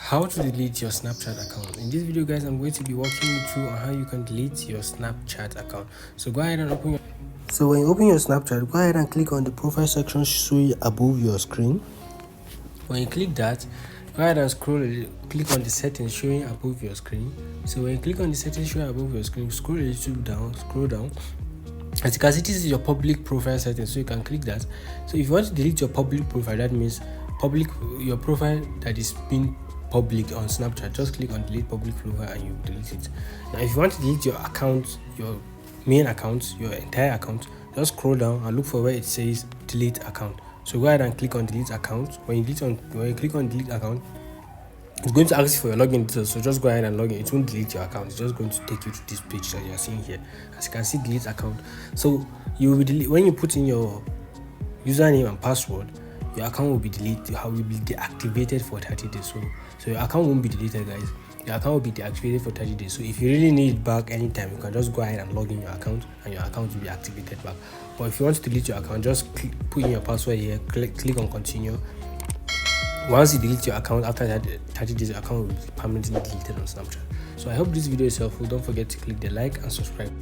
How to delete your Snapchat account. In this video, guys, I'm going to be walking you through on how you can delete your Snapchat account. So go ahead and open your when you open your Snapchat, go ahead and click on the profile section showing above your screen. When you click that, go ahead and click on the settings showing above your screen. So when you click on the settings showing above your screen, scroll down. As you can see, this is your public profile settings, so you can click that. So if you want to delete your public profile, that means your profile that is being public on Snapchat, just click on delete public profile and you delete it. Now if you want to delete your account, your main account, your entire account, just scroll down and look for where it says delete account. So go ahead and click on delete account. When you click on delete account, it's going to ask you for your login details, so just go ahead and log in. It won't delete your account, it's just going to take you to this page that you're seeing here. As you can see, delete account. So you will when you put in your username and password, your account will be deleted, will be deactivated for 30 days. So your account won't be deleted, guys. Your account will be deactivated for 30 days. So if you really need it back anytime, you can just go ahead and log in your account and your account will be activated back. But if you want to delete your account, just put in your password here, click on continue. Once you delete your account, after that 30 days, your account will be permanently deleted on Snapchat. So I hope this video is helpful. Don't forget to click the like and subscribe.